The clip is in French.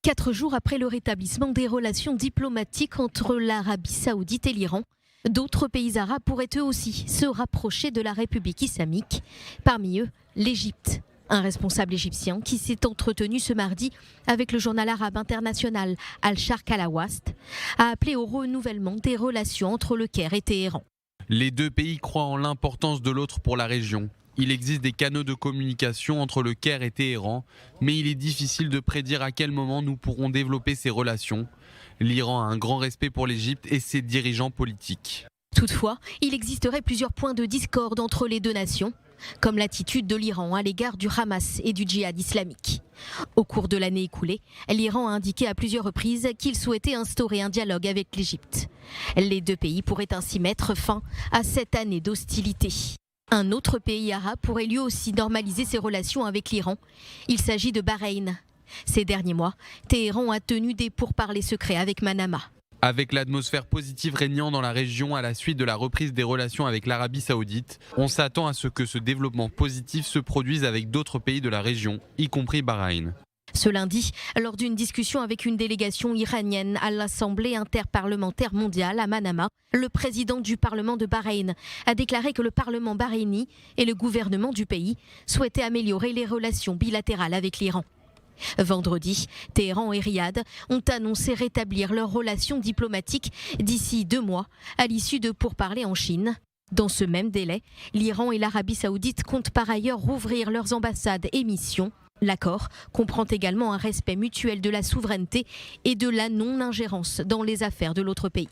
4 jours après le rétablissement des relations diplomatiques entre l'Arabie Saoudite et l'Iran, d'autres pays arabes pourraient eux aussi se rapprocher de la République islamique, parmi eux l'Égypte. Un responsable égyptien qui s'est entretenu ce mardi avec le journal arabe international Al-Sharq al-Awast a appelé au renouvellement des relations entre le Caire et Téhéran. Les deux pays croient en l'importance de l'autre pour la région. Il existe des canaux de communication entre le Caire et Téhéran, mais il est difficile de prédire à quel moment nous pourrons développer ces relations. L'Iran a un grand respect pour l'Égypte et ses dirigeants politiques. Toutefois, il existerait plusieurs points de discorde entre les deux nations, comme l'attitude de l'Iran à l'égard du Hamas et du djihad islamique. Au cours de l'année écoulée, l'Iran a indiqué à plusieurs reprises qu'il souhaitait instaurer un dialogue avec l'Égypte. Les deux pays pourraient ainsi mettre fin à cette année d'hostilité. Un autre pays arabe pourrait lui aussi normaliser ses relations avec l'Iran. Il s'agit de Bahreïn. Ces derniers mois, Téhéran a tenu des pourparlers secrets avec Manama. Avec l'atmosphère positive régnant dans la région à la suite de la reprise des relations avec l'Arabie Saoudite, on s'attend à ce que ce développement positif se produise avec d'autres pays de la région, y compris Bahreïn. Ce lundi, lors d'une discussion avec une délégation iranienne à l'Assemblée interparlementaire mondiale à Manama, le président du Parlement de Bahreïn a déclaré que le Parlement bahreïni et le gouvernement du pays souhaitaient améliorer les relations bilatérales avec l'Iran. Vendredi, Téhéran et Riyad ont annoncé rétablir leurs relations diplomatiques d'ici 2 mois, à l'issue de pourparlers en Chine. Dans ce même délai, l'Iran et l'Arabie Saoudite comptent par ailleurs rouvrir leurs ambassades et missions. L'accord comprend également un respect mutuel de la souveraineté et de la non-ingérence dans les affaires de l'autre pays.